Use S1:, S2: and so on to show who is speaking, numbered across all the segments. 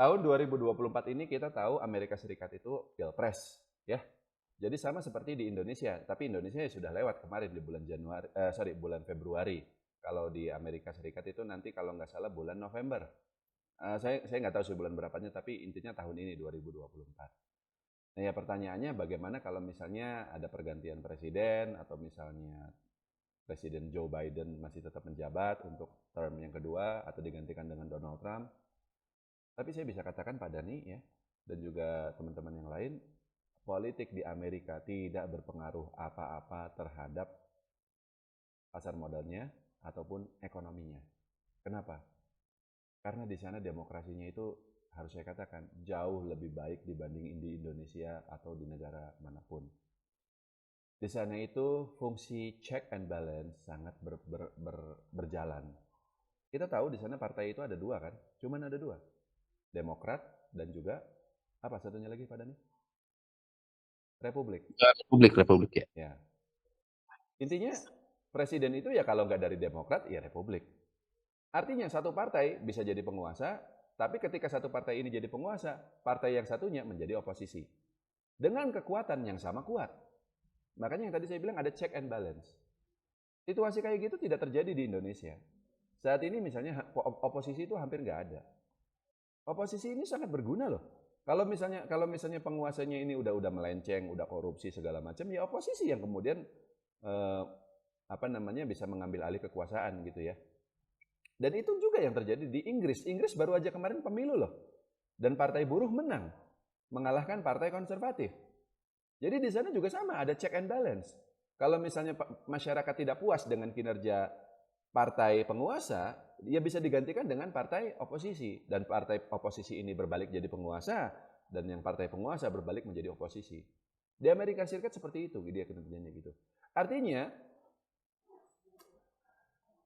S1: tahun 2024 ini kita tahu Amerika Serikat itu pilpres, ya. Jadi sama seperti di Indonesia, tapi Indonesia sudah lewat kemarin di bulan bulan Februari. Kalau di Amerika Serikat itu nanti kalau nggak salah bulan November. Saya nggak tahu sih bulan berapanya, tapi intinya tahun ini 2024. Nah ya pertanyaannya bagaimana kalau misalnya ada pergantian presiden atau misalnya Presiden Joe Biden masih tetap menjabat untuk term yang kedua atau digantikan dengan Donald Trump. Tapi saya bisa katakan Pak Dhani ya, dan juga teman-teman yang lain, politik di Amerika tidak berpengaruh apa-apa terhadap pasar modalnya ataupun ekonominya. Kenapa? Karena di sana demokrasinya itu harus saya katakan jauh lebih baik dibanding di Indonesia atau di negara manapun. Di sana itu fungsi check and balance sangat berjalan. Kita tahu di sana partai itu ada dua kan, cuman ada dua, Demokrat dan juga apa satunya lagi Pak Dhani? Republik.
S2: Republik ya.
S1: Ya, intinya presiden itu ya kalau nggak dari Demokrat ya Republik. Artinya satu partai bisa jadi penguasa, tapi ketika satu partai ini jadi penguasa, partai yang satunya menjadi oposisi. Dengan kekuatan yang sama kuat. Makanya yang tadi saya bilang ada check and balance. Situasi kayak gitu tidak terjadi di Indonesia. Saat ini misalnya oposisi itu hampir nggak ada. Oposisi ini sangat berguna loh. Kalau misalnya penguasanya ini udah melenceng, udah korupsi segala macam, ya oposisi yang kemudian bisa mengambil alih kekuasaan gitu ya. Dan itu juga yang terjadi di Inggris. Inggris baru aja kemarin pemilu loh. Dan partai buruh menang, mengalahkan partai konservatif. Jadi di sana juga sama, ada check and balance. Kalau misalnya masyarakat tidak puas dengan kinerja partai penguasa, dia bisa digantikan dengan partai oposisi. Dan partai oposisi ini berbalik jadi penguasa, dan yang partai penguasa berbalik menjadi oposisi. Di Amerika Serikat seperti itu, dia kinerjanya gitu. Artinya,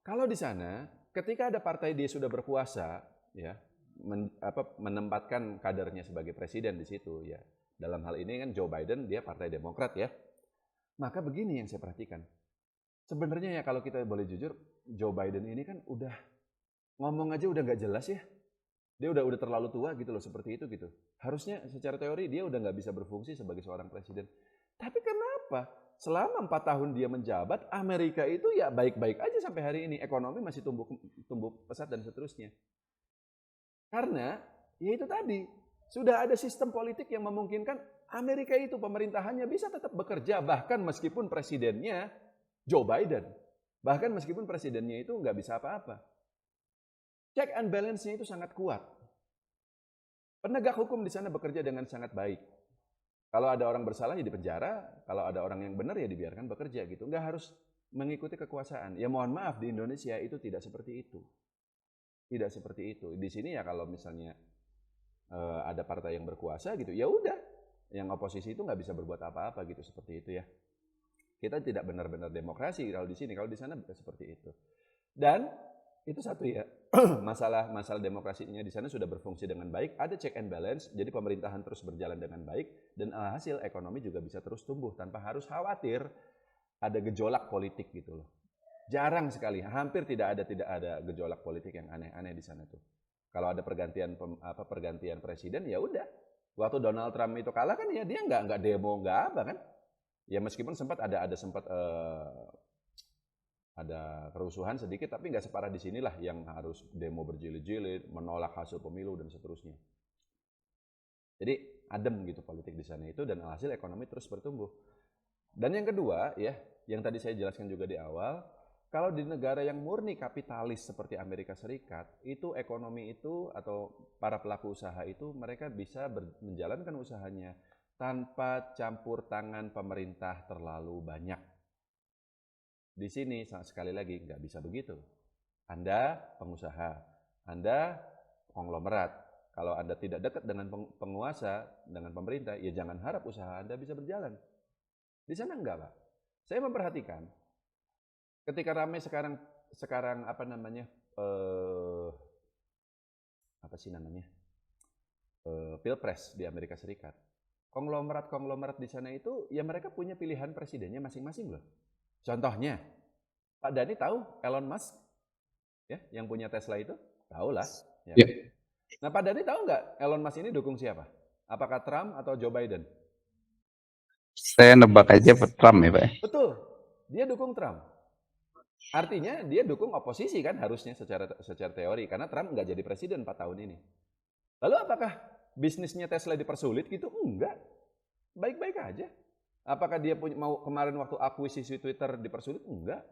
S1: kalau di sana, ketika ada partai dia sudah berkuasa, ya, menempatkan kadernya sebagai presiden di situ, ya. Dalam hal ini kan Joe Biden dia partai Demokrat ya. Maka begini yang saya perhatikan. Sebenarnya ya kalau kita boleh jujur, Joe Biden ini kan udah ngomong aja udah nggak jelas ya. Dia udah terlalu tua gitu loh seperti itu gitu. Harusnya secara teori dia udah nggak bisa berfungsi sebagai seorang presiden. Tapi kenapa? Selama 4 tahun dia menjabat, Amerika itu ya baik-baik aja sampai hari ini. Ekonomi masih tumbuh pesat dan seterusnya. Karena ya itu tadi, sudah ada sistem politik yang memungkinkan Amerika itu pemerintahannya bisa tetap bekerja bahkan meskipun presidennya Joe Biden. Bahkan meskipun presidennya itu nggak bisa apa-apa. Check and balance-nya itu sangat kuat. Penegak hukum di sana bekerja dengan sangat baik. Kalau ada orang bersalah ya dipenjara, kalau ada orang yang benar ya dibiarkan bekerja gitu. Nggak harus mengikuti kekuasaan. Ya mohon maaf di Indonesia itu tidak seperti itu. Tidak seperti itu. Di sini ya kalau misalnya ada partai yang berkuasa gitu, ya udah, yang oposisi itu nggak bisa berbuat apa-apa gitu seperti itu ya. Kita tidak benar-benar demokrasi kalau di sini, kalau di sana seperti itu. Dan itu satu ya, masalah demokrasinya di sana sudah berfungsi dengan baik, ada check and balance, jadi pemerintahan terus berjalan dengan baik, dan hasil ekonomi juga bisa terus tumbuh tanpa harus khawatir ada gejolak politik gitu loh. Jarang sekali, hampir tidak ada gejolak politik yang aneh-aneh di sana tuh. Kalau ada pergantian presiden ya udah. Waktu Donald Trump itu kalah kan ya dia nggak demo nggak apa kan. Ya meskipun sempat ada kerusuhan sedikit tapi nggak separah di sinilah yang harus demo berjilid-jilid, menolak hasil pemilu dan seterusnya. Jadi adem gitu politik di sana itu dan hasil ekonomi terus bertumbuh. Dan yang kedua ya, yang tadi saya jelaskan juga di awal, kalau di negara yang murni kapitalis seperti Amerika Serikat, itu ekonomi itu atau para pelaku usaha itu mereka bisa menjalankan usahanya tanpa campur tangan pemerintah terlalu banyak. Di sini sekali lagi nggak bisa begitu. Anda pengusaha, Anda konglomerat. Kalau Anda tidak dekat dengan penguasa, dengan pemerintah, ya jangan harap usaha Anda bisa berjalan. Di sana enggak, Pak. Saya memperhatikan ketika ramai sekarang pilpres di Amerika Serikat. Konglomerat di sana itu ya mereka punya pilihan presidennya masing-masing loh. Contohnya, Pak Dhani tahu Elon Musk ya yang punya Tesla itu? Tahu lah, ya
S2: Ya.
S1: kan? Nah, Pak Dhani tahu nggak Elon Musk ini dukung siapa? Apakah Trump atau Joe Biden?
S2: Saya nebak aja Trump ya Pak.
S1: Betul, dia dukung Trump. Artinya dia dukung oposisi kan harusnya secara teori, karena Trump nggak jadi presiden 4 tahun ini. Lalu apakah bisnisnya Tesla dipersulit gitu? Enggak, baik-baik aja. Apakah dia mau kemarin waktu akuisisi Twitter dipersulit? Enggak.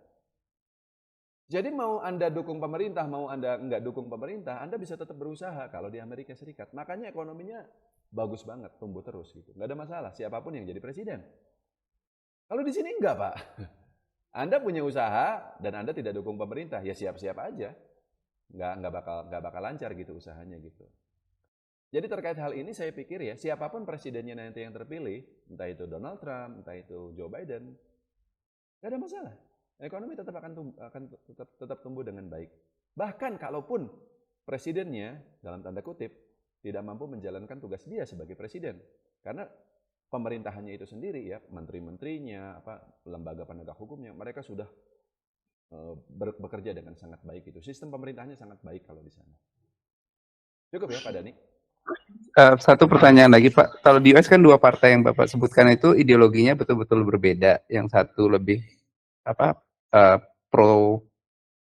S1: Jadi mau Anda dukung pemerintah, mau Anda nggak dukung pemerintah, Anda bisa tetap berusaha kalau di Amerika Serikat. Makanya ekonominya bagus banget, tumbuh terus gitu. Nggak ada masalah, siapapun yang jadi presiden. Kalau di sini enggak, Pak. Anda punya usaha dan Anda tidak dukung pemerintah, ya siap-siap aja. Nggak bakal lancar gitu usahanya gitu. Jadi terkait hal ini saya pikir ya, siapapun presidennya nanti yang terpilih, entah itu Donald Trump, entah itu Joe Biden, nggak ada masalah. Ekonomi tetap tumbuh dengan baik. Bahkan kalaupun presidennya dalam tanda kutip tidak mampu menjalankan tugas dia sebagai presiden, karena pemerintahannya itu sendiri ya, menteri-menterinya, lembaga penegak hukumnya, mereka sudah bekerja dengan sangat baik itu. Sistem pemerintahnya sangat baik kalau di sana. Cukup ya Pak Dhani?
S2: Satu pertanyaan lagi Pak, kalau di US kan dua partai yang Bapak sebutkan itu ideologinya betul-betul berbeda. Yang satu lebih pro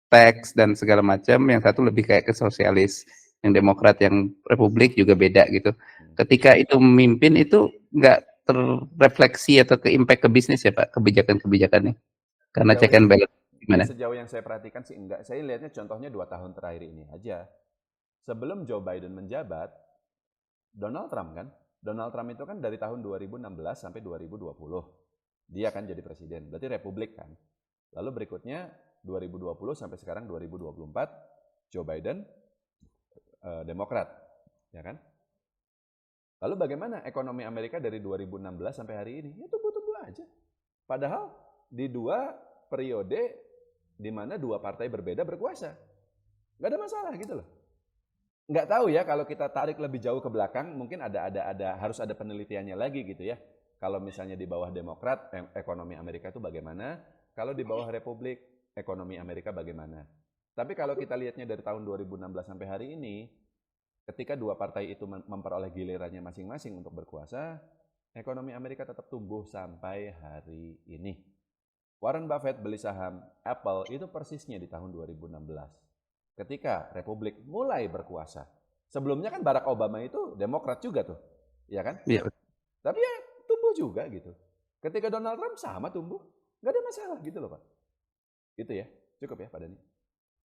S2: tax dan segala macam, yang satu lebih kayak ke sosialis. Yang Demokrat, yang Republik juga beda gitu. Ketika itu memimpin itu nggak terrefleksi atau ke impact ke bisnis ya Pak, kebijakan-kebijakannya, karena
S1: Sejauh
S2: check and balance gimana?
S1: sejauh yang saya perhatikan sih enggak. Saya lihatnya contohnya 2 tahun terakhir ini aja. Sebelum Joe Biden menjabat, Donald Trump kan, Donald Trump itu kan dari tahun 2016 sampai 2020. Dia kan jadi presiden, berarti Republik kan. Lalu berikutnya 2020 sampai sekarang 2024, Joe Biden Demokrat, ya kan? Lalu bagaimana ekonomi Amerika dari 2016 sampai hari ini? Ya tumbuh-tumbuh aja. Padahal di 2 periode di mana 2 partai berbeda berkuasa. Nggak ada masalah gitu loh. Nggak tahu ya kalau kita tarik lebih jauh ke belakang, mungkin harus ada penelitiannya lagi gitu ya. Kalau misalnya di bawah Demokrat, ekonomi Amerika itu bagaimana? Kalau di bawah Republik, ekonomi Amerika bagaimana? Tapi kalau kita lihatnya dari tahun 2016 sampai hari ini, ketika 2 partai itu memperoleh gilirannya masing-masing untuk berkuasa, ekonomi Amerika tetap tumbuh sampai hari ini. Warren Buffett beli saham Apple itu persisnya di tahun 2016. Ketika Republik mulai berkuasa. Sebelumnya kan Barack Obama itu Demokrat juga tuh, ya kan?
S2: Iya.
S1: Tapi ya tumbuh juga gitu. Ketika Donald Trump sama tumbuh, nggak ada masalah gitu loh Pak. Itu ya, cukup ya Pak Dhani.